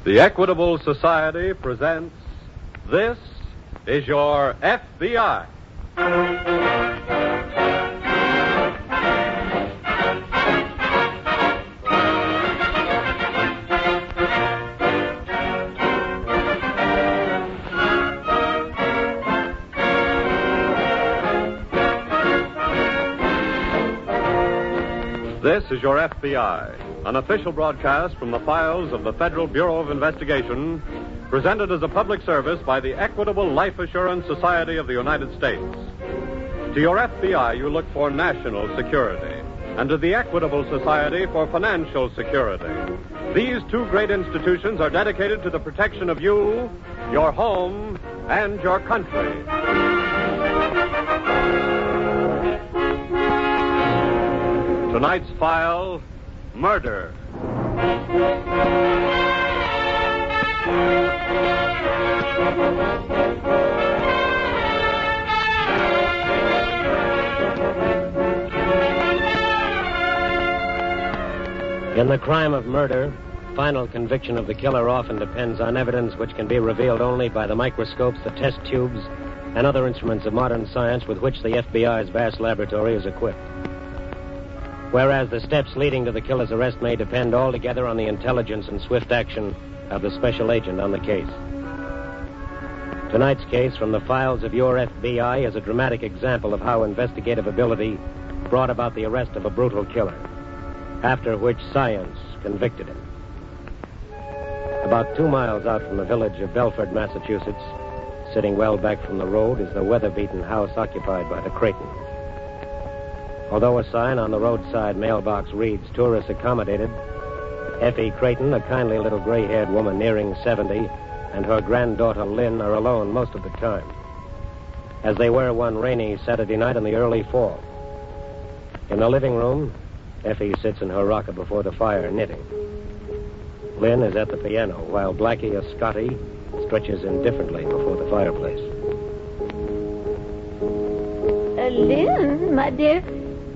The Equitable Society presents This is Your FBI. This is Your FBI, an official broadcast from the files of the Federal Bureau of Investigation, presented as a public service by the Equitable Life Assurance Society of the United States. To your FBI, you look for national security, and to the Equitable Society for financial security. These two great institutions are dedicated to the protection of you, your home, and your country. Tonight's file, murder. In the crime of murder, final conviction of the killer often depends on evidence which can be revealed only by the microscopes, the test tubes, and other instruments of modern science with which the FBI's vast laboratory is equipped. Whereas the steps leading to the killer's arrest may depend altogether on the intelligence and swift action of the special agent on the case. Tonight's case from the files of your FBI is a dramatic example of how investigative ability brought about the arrest of a brutal killer, after which science convicted him. About 2 miles out from the village of Belford, Massachusetts, sitting well back from the road, is the weather-beaten house occupied by the Carleton. Although a sign on the roadside mailbox reads, "Tourists accommodated," Effie Carleton, a kindly little gray-haired woman nearing 70, and her granddaughter Lynn are alone most of the time, as they were one rainy Saturday night in the early fall. In the living room, Effie sits in her rocker before the fire, knitting. Lynn is at the piano, while Blackie, a Scotty, stretches indifferently before the fireplace. Lynn, my dear,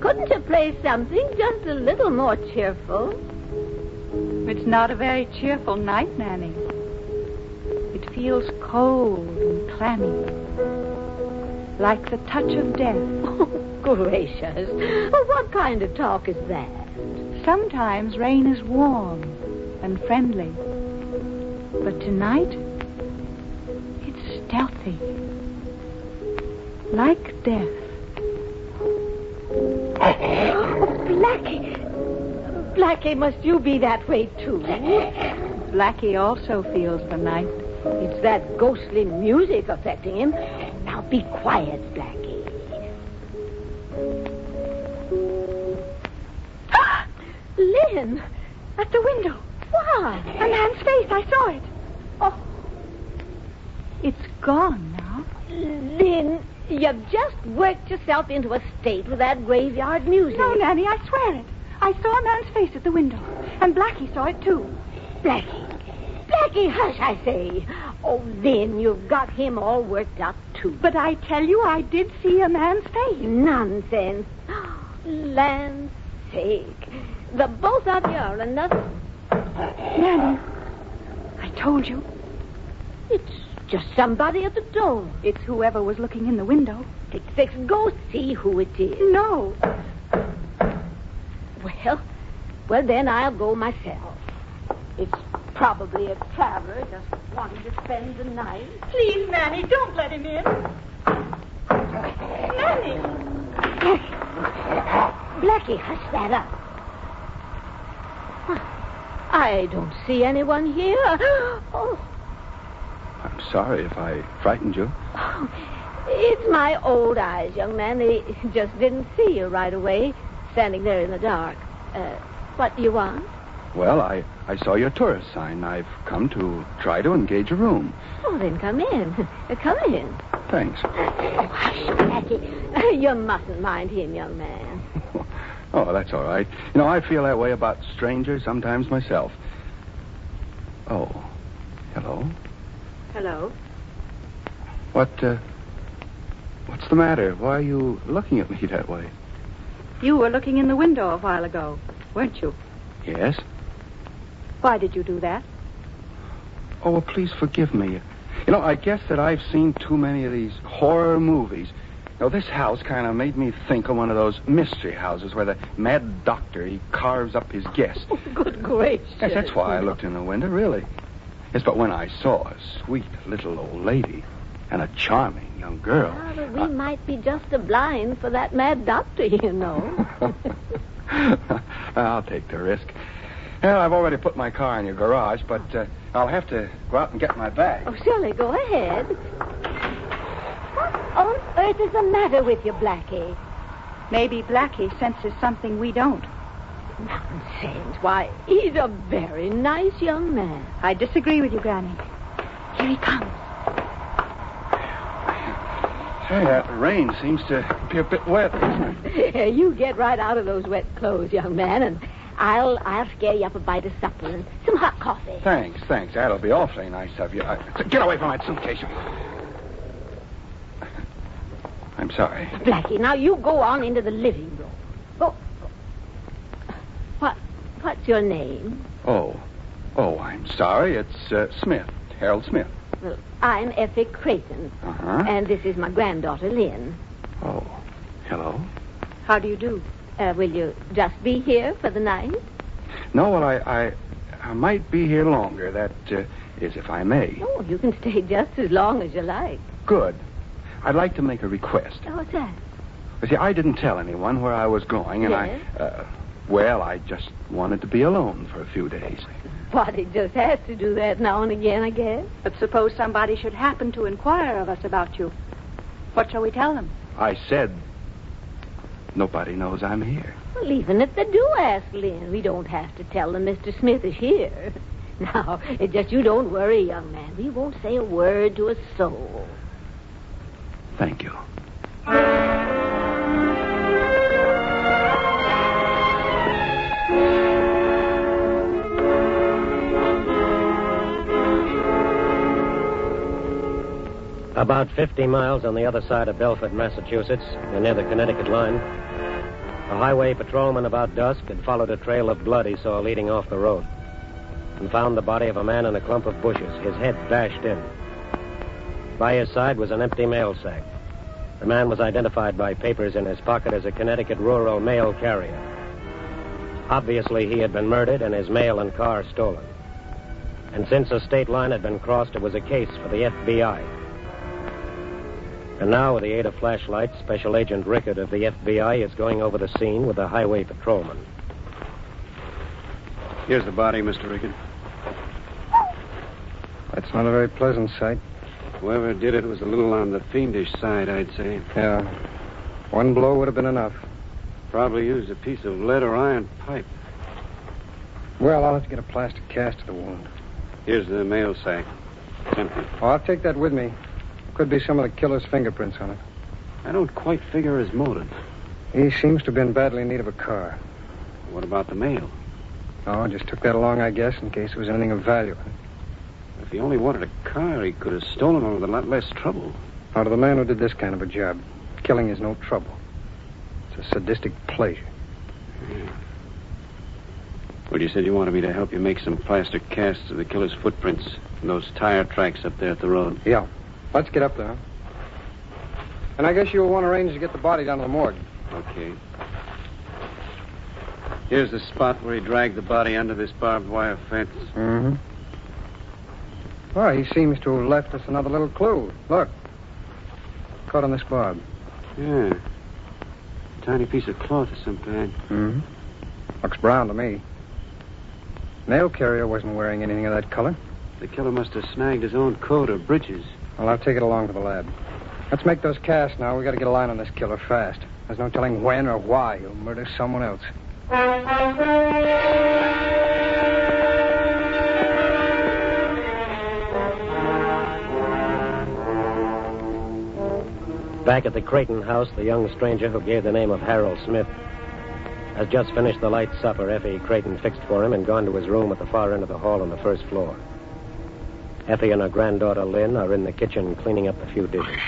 couldn't you play something just a little more cheerful? It's not a very cheerful night, Nanny. It feels cold and clammy, like the touch of death. Oh, gracious. Oh, what kind of talk is that? Sometimes rain is warm and friendly, but tonight it's stealthy, like death. Oh, Blackie. Blackie, must you be that way, too? Blackie also feels the night. It's that ghostly music affecting him. Now be quiet, Blackie. Lynn, At the window. why? A man's face. I saw it. Oh, It's gone now. Lynn, you've just worked yourself into a state with that graveyard music. No, Nanny, I swear it. I saw a man's face at the window, and Blackie saw it, too. Blackie. Blackie, hush, I say. Oh, Lynn, you've got him all worked up, too. But I tell you, I did see a man's face. Nonsense. Land's sake. The both of you are another... Nanny, I told you. It's just somebody at the door. It's whoever was looking in the window. Fix, go see who it is. No. Well, then I'll go myself. It's probably a traveler just wanting to spend the night. Please, Nanny, don't let him in. Nanny! Blackie, hush that up. I don't see anyone here. Oh, I'm sorry if I frightened you. it's my old eyes, young man. They just didn't see you right away, standing there in the dark. What do you want? Well, I saw your tourist sign. I've come to try to engage a room. Oh, then come in. Come in. Thanks. Oh, hush, Blackie. You mustn't mind him, young man. Oh, that's all right. You know, I feel that way about strangers sometimes myself. Oh, hello. Hello. What's the matter? Why are you looking at me that way? You were looking in the window a while ago, weren't you? Yes? Why did you do that? Oh, well, please forgive me. You know, I guess that I've seen too many of these horror movies. You know, this house kind of made me think of one of those mystery houses where the mad doctor, he carves up his guest. Oh, good gracious. Yes, that's why I looked in the window, really. Yes, but when I saw a sweet little old lady and a charming young girl... Well, but we might be just a blind for that mad doctor, you know. I'll take the risk. Well, I've already put my car in your garage, but I'll have to go out and get my bag. Oh, surely, go ahead. What on earth is the matter with you, Blackie? Maybe Blackie senses something we don't. Nonsense. Why, he's a very nice young man. I disagree with you, Granny. Here he comes. Hey, that rain seems to be a bit wet, isn't it? You get right out of those wet clothes, young man, and I'll scare you up a bite of supper and some hot coffee. Thanks. That'll be awfully nice of you. Get away from that suitcase. I'm sorry. Blackie, now you go on into the living room. Go. What's your name? Oh, I'm sorry. It's Smith, Harold Smith. Well, I'm Effie Carleton. Uh-huh. And this is my granddaughter, Lynn. Oh, hello. How do you do? Will you just be here for the night? No, well, I might be here longer. That is, if I may. Oh, you can stay just as long as you like. Good. I'd like to make a request. Oh, what's that? You see, I didn't tell anyone where I was going, and Yes? I just wanted to be alone for a few days. What, it just has to do that now and again, I guess. But suppose somebody should happen to inquire of us about you. What shall we tell them? I said nobody knows I'm here. Well, even if they do ask Lynn, we don't have to tell them Mr. Smith is here. Now, it's just you don't worry, young man. We won't say a word to a soul. Thank you. About 50 miles on the other side of Belford, Massachusetts, and near the Connecticut line, a highway patrolman about dusk had followed a trail of blood he saw leading off the road and found the body of a man in a clump of bushes, his head bashed in. By his side was an empty mail sack. The man was identified by papers in his pocket as a Connecticut rural mail carrier. Obviously, he had been murdered and his mail and car stolen. And since a state line had been crossed, it was a case for the FBI. And now, with the aid of flashlights, Special Agent Rickard of the FBI is going over the scene with the highway patrolman. Here's the body, Mr. Rickard. That's not a very pleasant sight. Whoever did it was a little on the fiendish side, I'd say. Yeah. One blow would have been enough. Probably used a piece of lead or iron pipe. Well, I'll have to get a plastic cast of the wound. Here's the mail sack. It's empty. Oh, I'll take that with me. Could be some of the killer's fingerprints on it. I don't quite figure his motive. He seems to have been badly in need of a car. What about the mail? Oh, just took that along, I guess, in case there was anything of value. If he only wanted a car, he could have stolen one with a lot less trouble. Now, to the man who did this kind of a job, killing is no trouble. It's a sadistic pleasure. Yeah. Well, you said you wanted me to help you make some plaster casts of the killer's footprints and those tire tracks up there at the road. Yeah. Let's get up there. And I guess you'll want to arrange to get the body down to the morgue. Okay. Here's the spot where he dragged the body under this barbed wire fence. Mm-hmm. Well, he seems to have left us another little clue. Look. Caught on this barb. Yeah. A tiny piece of cloth of some kind. Mm-hmm. Looks brown to me. Mail carrier wasn't wearing anything of that color. The killer must have snagged his own coat or breeches. Well, I'll take it along to the lab. Let's make those casts now. We got to get a line on this killer fast. There's no telling when or why he'll murder someone else. Back at the Carleton house, the young stranger who gave the name of Harold Smith has just finished the light supper Effie Carleton fixed for him and gone to his room at the far end of the hall on the first floor. Effie and her granddaughter, Lynn, are in the kitchen cleaning up a few dishes.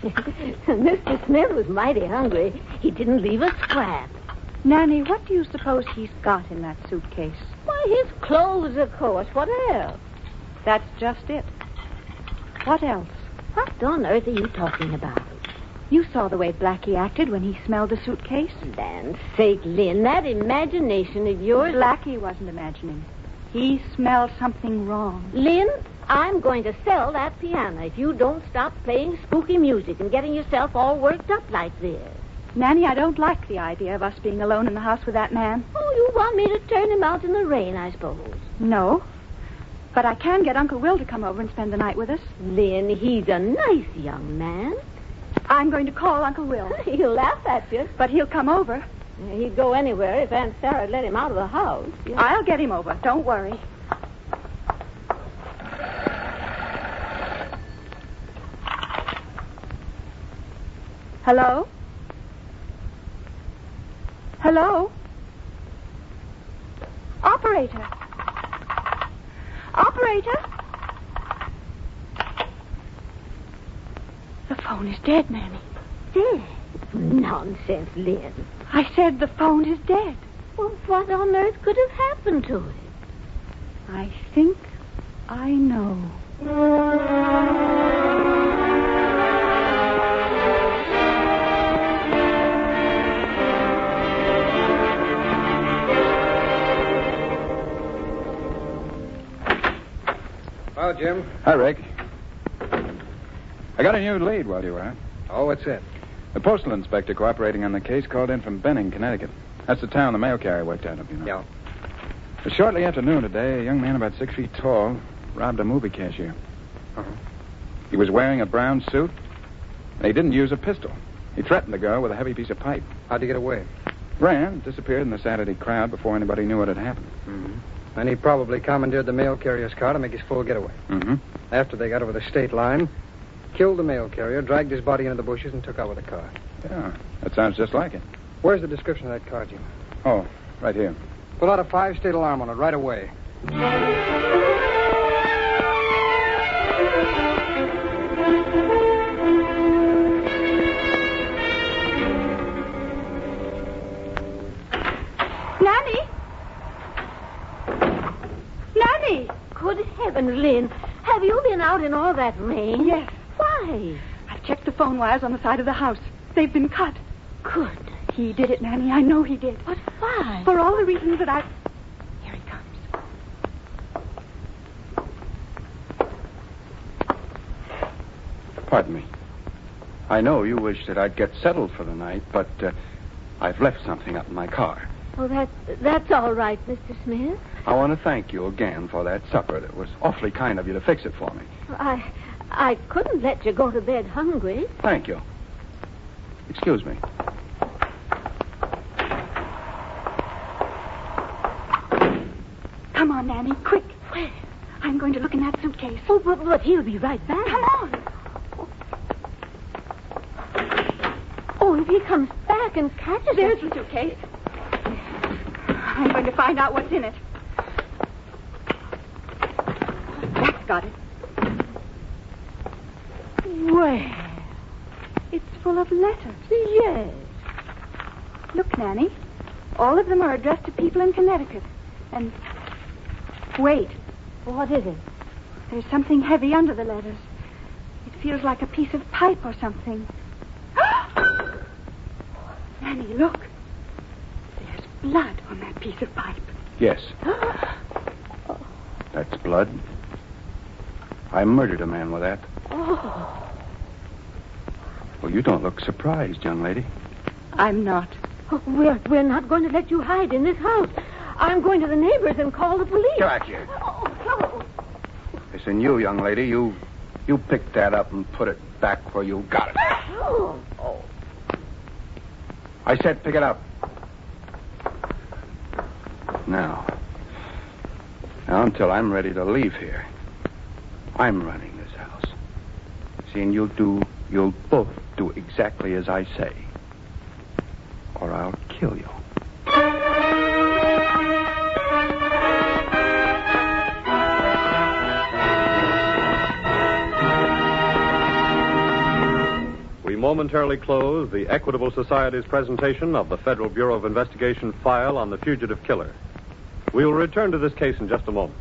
Mr. Smith was mighty hungry. He didn't leave a scrap. Nanny, what do you suppose he's got in that suitcase? Why, his clothes, of course. What else? That's just it. What else? What on earth are you talking about? You saw the way Blackie acted when he smelled the suitcase. Land's sake, Lynn, that imagination of yours... Blackie wasn't imagining. He smelled something wrong. Lynn, I'm going to sell that piano if you don't stop playing spooky music and getting yourself all worked up like this. Nanny, I don't like the idea of us being alone in the house with that man. Oh, you want me to turn him out in the rain, I suppose. No. But I can get Uncle Will to come over and spend the night with us. Lynn, he's a nice young man. I'm going to call Uncle Will. He'll laugh at you. But he'll come over. He'd go anywhere if Aunt Sarah let him out of the house. Yeah. I'll get him over. Don't worry. Hello? Hello? Operator? Operator? The phone is dead, Nanny. Dead? Nonsense, Lynn. I said the phone is dead. Well, what on earth could have happened to it? I think I know. Well, Jim. Hi, Rick. I got a new lead while you were out. Oh, what's it? The postal inspector cooperating on the case called in from Benning, Connecticut. That's the town the mail carrier worked out of, you know. Yeah. But shortly after noon today, a young man about 6 feet tall robbed a movie cashier. Uh-huh. He was wearing a brown suit, and he didn't use a pistol. He threatened the girl with a heavy piece of pipe. How'd he get away? Ran, disappeared in the Saturday crowd before anybody knew what had happened. Mm-hmm. And he probably commandeered the mail carrier's car to make his full getaway. Mm-hmm. After they got over the state line, killed the mail carrier, dragged his body into the bushes, and took out with the car. Yeah, that sounds just like it. Where's the description of that car, Jim? Oh, right here. Put out a 5-state alarm on it right away. Nanny! Nanny! Good heavens, Lynn. Have you been out in all that rain? Yes. Why? I've checked the phone wires on the side of the house. They've been cut. Good. He did it, Nanny. I know he did. But why? For all the reasons that I... Here he comes. Pardon me. I know you wish that I'd get settled for the night, but I've left something up in my car. Oh, that's all right, Mr. Smith. I want to thank you again for that supper. It was awfully kind of you to fix it for me. I couldn't let you go to bed hungry. Thank you. Excuse me. Come on, Nanny, quick. Where? I'm going to look in that suitcase. Oh, but he'll be right back. Come on. Oh, if he comes back and catches There's us... the suitcase. I'm going to find out what's in it. That's got it. Where? It's full of letters. Yes. Look, Nanny. All of them are addressed to people in Connecticut. And... Wait. What is it? There's something heavy under the letters. It feels like a piece of pipe or something. Nanny, look. There's blood on that piece of pipe. Yes. That's blood. I murdered a man with that. Oh. Well, you don't look surprised, young lady. I'm not. Oh, we're not going to let you hide in this house. I'm going to the neighbors and call the police. Get back here. Oh. Listen, you, young lady, you picked that up and put it back where you got it. Oh. I said pick it up. Now, until I'm ready to leave here, I'm running this house. See, and you'll both do exactly as I say, or I'll kill you. We momentarily close the Equitable Society's presentation of the Federal Bureau of Investigation file on the fugitive killer. We will return to this case in just a moment.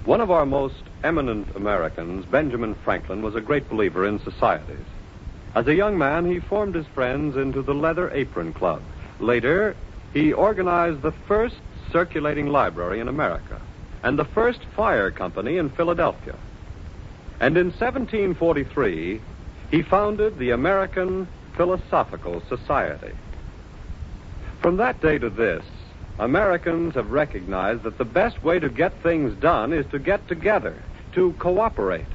One of our most eminent Americans, Benjamin Franklin, was a great believer in societies. As a young man, he formed his friends into the Leather Apron Club. Later, he organized the first circulating library in America and the first fire company in Philadelphia. And in 1743, he founded the American Philosophical Society. From that day to this, Americans have recognized that the best way to get things done is to get together, to cooperate.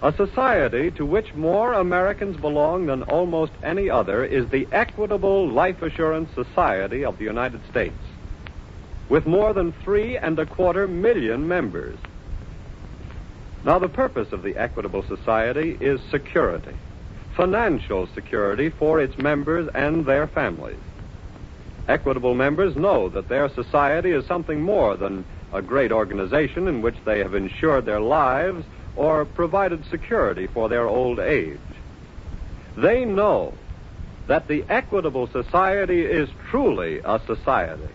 A society to which more Americans belong than almost any other is the Equitable Life Assurance Society of the United States, with more than 3.25 million members. Now, the purpose of the Equitable Society is security, financial security for its members and their families. Equitable members know that their society is something more than a great organization in which they have insured their lives or provided security for their old age. They know that the Equitable Society is truly a society,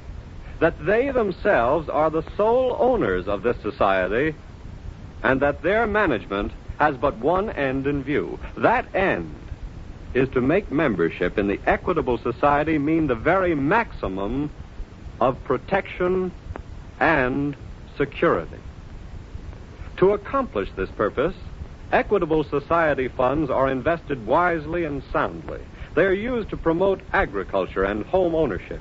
that they themselves are the sole owners of this society, and that their management has but one end in view. That end is to make membership in the Equitable Society mean the very maximum of protection and security. To accomplish this purpose, Equitable Society funds are invested wisely and soundly. They are used to promote agriculture and home ownership,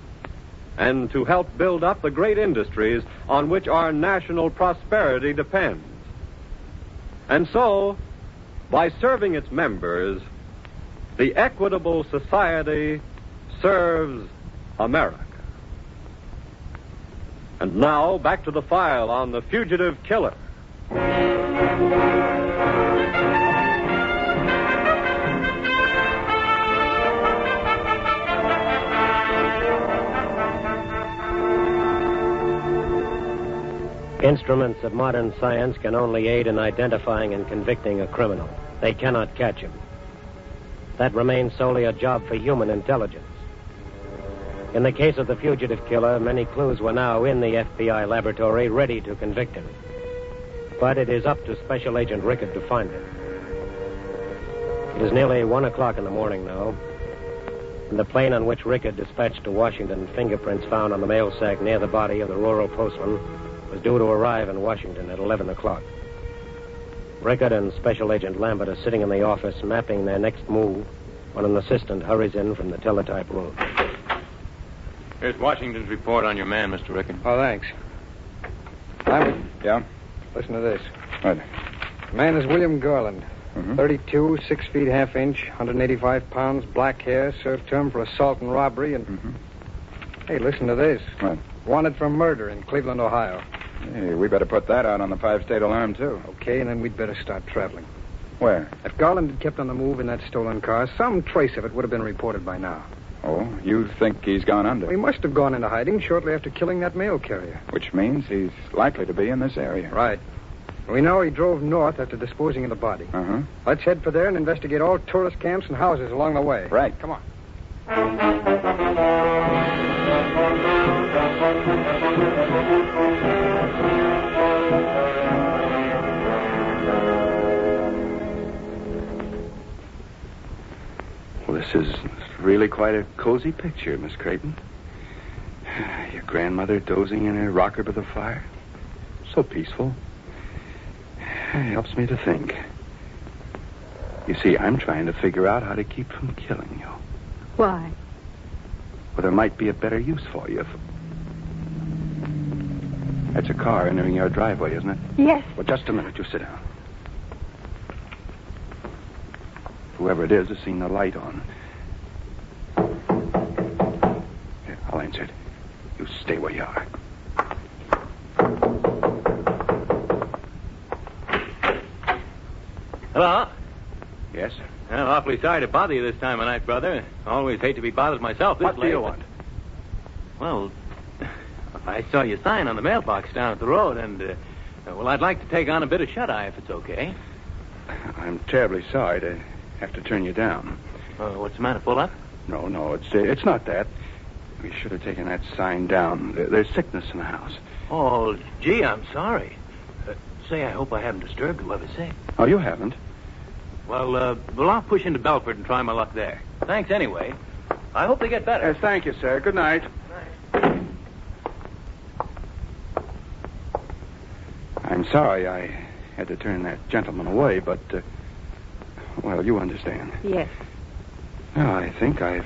and to help build up the great industries on which our national prosperity depends. And so, by serving its members, the Equitable Society serves America. And now, back to the file on the fugitive killer. Instruments of modern science can only aid in identifying and convicting a criminal. They cannot catch him. That remains solely a job for human intelligence. In the case of the fugitive killer, many clues were now in the FBI laboratory ready to convict him. But it is up to Special Agent Rickard to find him. It is nearly 1 o'clock in the morning now, and the plane on which Rickard dispatched to Washington fingerprints found on the mail sack near the body of the rural postman was due to arrive in Washington at 11 o'clock. Rickard and Special Agent Lambert are sitting in the office mapping their next move when an assistant hurries in from the teletype room. Here's Washington's report on your man, Mr. Rickard. Oh, thanks. Lambert, Yeah? listen to this. What? The man is William Garland. Mm-hmm. 32, 6 feet, half inch, 185 pounds, black hair, served term for assault and robbery, and... Mm-hmm. Hey, listen to this. What? Wanted for murder in Cleveland, Ohio. Hey, we better put that out on the 5-state alarm, too. Okay, and then we'd better start traveling. Where? If Garland had kept on the move in that stolen car, some trace of it would have been reported by now. Oh, you think he's gone under? He must have gone into hiding shortly after killing that mail carrier. Which means he's likely to be in this area. Right. We know he drove north after disposing of the body. Uh-huh. Let's head for there and investigate all tourist camps and houses along the way. Right. Come on. Well, this is really quite a cozy picture, Miss Creighton. Your grandmother dozing in her rocker by the fire. So peaceful. It helps me to think. You see, I'm trying to figure out how to keep from killing you. Why? Well, there might be a better use for you. That's a car entering your driveway, isn't it? Yes. Well, just a minute. You sit down. Whoever it is has seen the light on. Here, I'll answer it. You stay where you are. Hello? Yes? I'm awfully sorry to bother you this time of night, brother. I always hate to be bothered myself this What do late. you want? Well, I saw your sign on the mailbox down at the road, and, well, I'd like to take on a bit of shut-eye if it's okay. I'm terribly sorry to have to turn you down. What's the matter, full up? No, it's not that. We should have taken that sign down. There's sickness in the house. Oh, gee, I'm sorry. say I hope I haven't disturbed whoever's sick. Oh, you haven't? Well, I'll push into Belford and try my luck there. Thanks anyway. I hope they get better. Yes, thank you, sir. Good night. I'm sorry I had to turn that gentleman away, but, well, you understand. Yes. Well, I think I've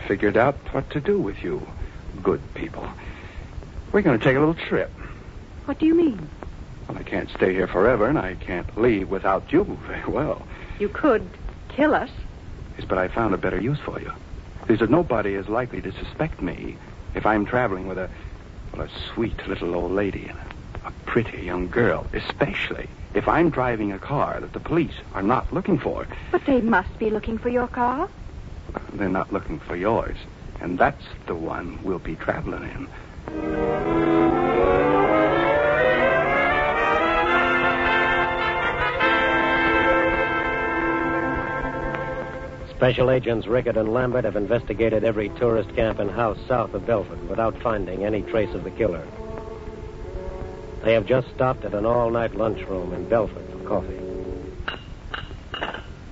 figured out what to do with you good people. We're going to take a little trip. What do you mean? Well, I can't stay here forever, and I can't leave without you very well. You could kill us. Yes, but I found a better use for you. Because that nobody is likely to suspect me if I'm traveling with a sweet little old lady and a pretty young girl, especially if I'm driving a car that the police are not looking for. But they must be looking for your car. They're not looking for yours, and that's the one we'll be traveling in. Special Agents Rickett and Lambert have investigated every tourist camp and house south of Belford without finding any trace of the killer. They have just stopped at an all-night lunchroom in Belford for coffee.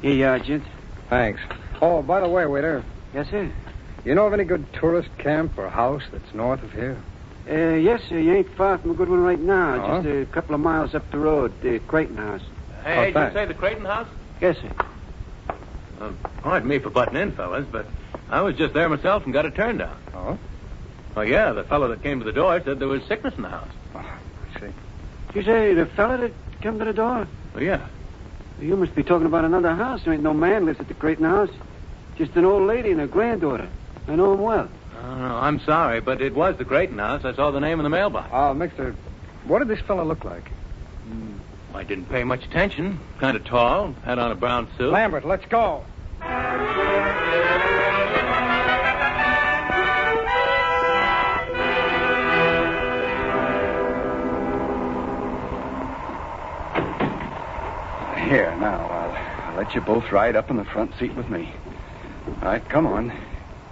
Here you are, Gent. Thanks. Oh, by the way, waiter, Yes, sir. you know of any good tourist camp or house that's north of here? Yes, sir. You ain't far from a good one right now. Oh? Just a couple of miles up the road, the Creighton House. Hey, did you thanks. say the Creighton House? Yes, sir. Pardon me for butting in, fellas, but I was just there myself and got a turn down. Oh? Oh, yeah, the fellow that came to the door said there was sickness in the house. Oh, I see. Did you say the fella that come to the door? Oh, yeah. You must be talking about another house. There ain't no man lives at the Creighton House. Just an old lady and her granddaughter. I know him well. Oh, no, I'm sorry, but it was the Creighton House. I saw the name in the mailbox. Mister, what did this fella look like? I didn't pay much attention. Kind of tall, had on a brown suit. Lambert, let's go. Here, now, I'll let you both ride up in the front seat with me. All right, come on.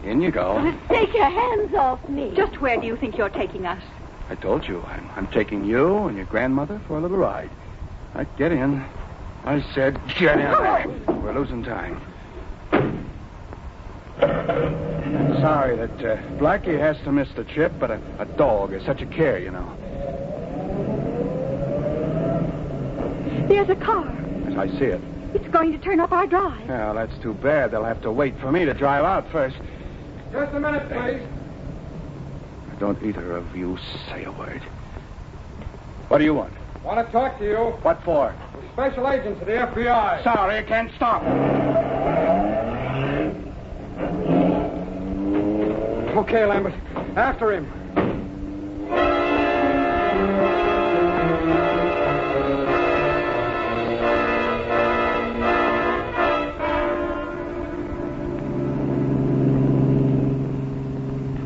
In you go. Take your hands off me. Just where do you think you're taking us? I told you, I'm taking you and your grandmother for a little ride. All right, get in. I said get in. We're losing time. I'm sorry that Blackie has to miss the trip, but a dog is such a care, you know. There's a car. As I see it. It's going to turn up our drive. Well, that's too bad. They'll have to wait for me to drive out first. Just a minute, please. Don't either of you say a word. What do you want? Want to talk to you. What for? We're special agents of the FBI. Sorry, I can't stop. Okay, Lambert. After him.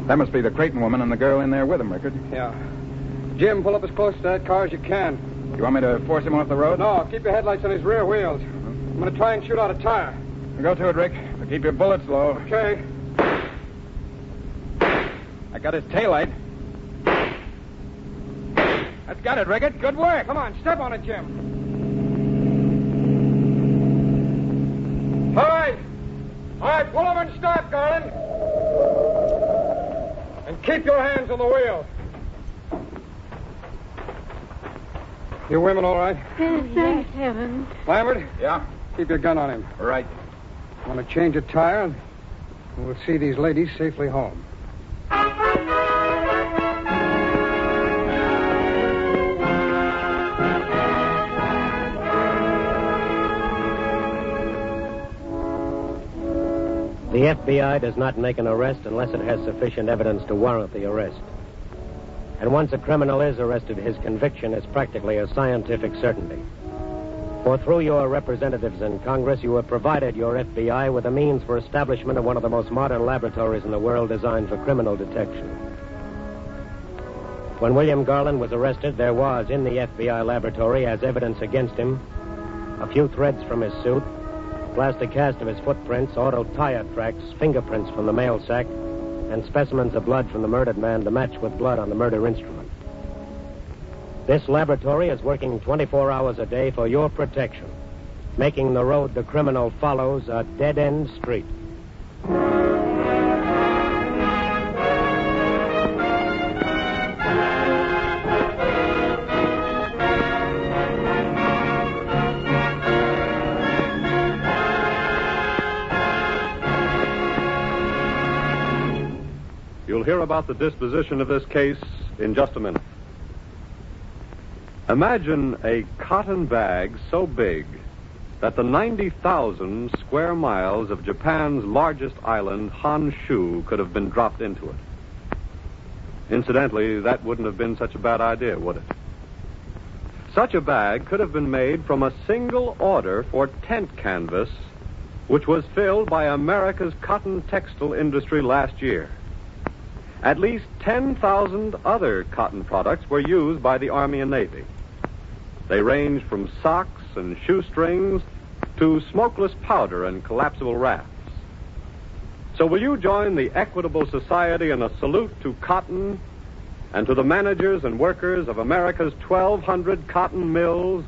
That must be the Creighton woman and the girl in there with him, Rickard. Yeah. Jim, pull up as close to that car as you can. You want me to force him off the road? No, keep your headlights on his rear wheels. I'm going to try and shoot out a tire. Go to it, Rick. But keep your bullets low. Okay. I got his taillight. That's got it, Rickard. Good work. Come on, step on it, Jim. All right. All right, pull over and start, Garland. And keep your hands on the wheel. You women all right? Thank heaven. Lambert? Yeah? Keep your gun on him. Right. Want to change a tire, and we'll see these ladies safely home. The FBI does not make an arrest unless it has sufficient evidence to warrant the arrest. And once a criminal is arrested, his conviction is practically a scientific certainty. For through your representatives in Congress, you have provided your FBI with the means for establishment of one of the most modern laboratories in the world designed for criminal detection. When William Garland was arrested, there was in the FBI laboratory, as evidence against him, a few threads from his suit, plastic cast of his footprints, auto tire tracks, fingerprints from the mail sack, and specimens of blood from the murdered man to match with blood on the murder instrument. This laboratory is working 24 hours a day for your protection, making the road the criminal follows a dead-end street. You'll hear about the disposition of this case in just a minute. Imagine a cotton bag so big that the 90,000 square miles of Japan's largest island, Honshu, could have been dropped into it. Incidentally, that wouldn't have been such a bad idea, would it? Such a bag could have been made from a single order for tent canvas, which was filled by America's cotton textile industry last year. At least 10,000 other cotton products were used by the Army and Navy. They ranged from socks and shoestrings to smokeless powder and collapsible rafts. So will you join the Equitable Society in a salute to cotton and to the managers and workers of America's 1,200 cotton mills?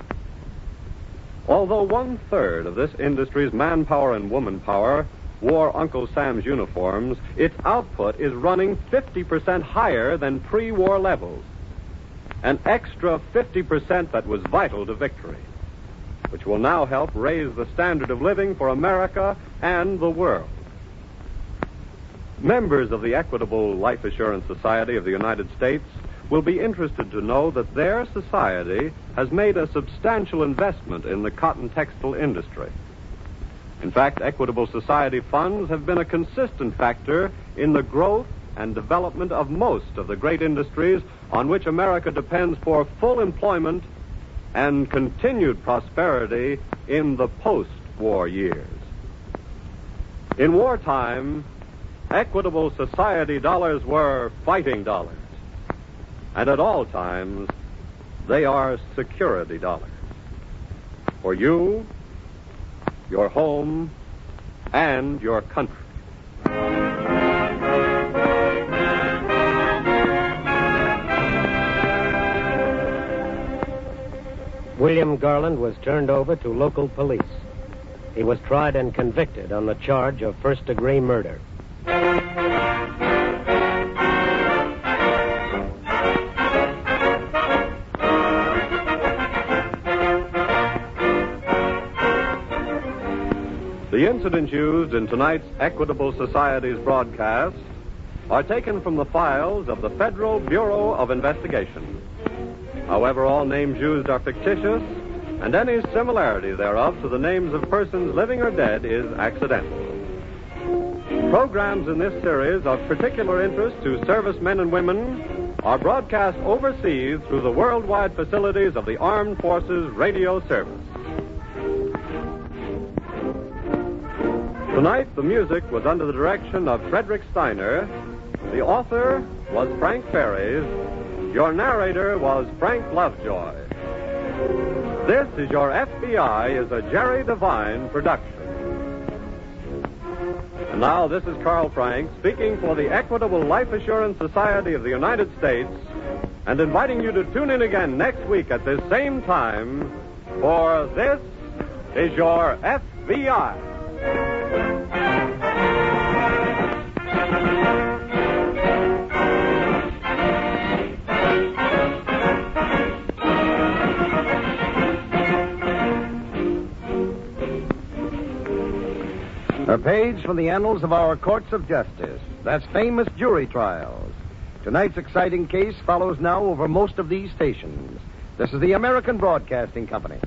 Although 1/3 of this industry's manpower and womanpower wore Uncle Sam's uniforms, its output is running 50% higher than pre-war levels. An extra 50% that was vital to victory, which will now help raise the standard of living for America and the world. Members of the Equitable Life Assurance Society of the United States will be interested to know that their society has made a substantial investment in the cotton textile industry. In fact, Equitable Society funds have been a consistent factor in the growth and development of most of the great industries on which America depends for full employment and continued prosperity in the post-war years. In wartime, Equitable Society dollars were fighting dollars. And at all times, they are security dollars. For you, your home, and your country. William Garland was turned over to local police. He was tried and convicted on the charge of first-degree murder. The incidents used in tonight's Equitable Society's broadcast are taken from the files of the Federal Bureau of Investigation. However, all names used are fictitious, and any similarity thereof to the names of persons living or dead is accidental. Programs in this series of particular interest to servicemen and women are broadcast overseas through the worldwide facilities of the Armed Forces Radio Service. Tonight, the music was under the direction of Frederick Steiner. The author was Frank Ferries. Your narrator was Frank Lovejoy. This is Your FBI is a Jerry Devine production. And now, this is Carl Frank speaking for the Equitable Life Assurance Society of the United States and inviting you to tune in again next week at this same time for This is Your FBI. A page from the annals of our courts of justice. That's famous jury trials. Tonight's exciting case follows now over most of these stations. This is the American Broadcasting Company.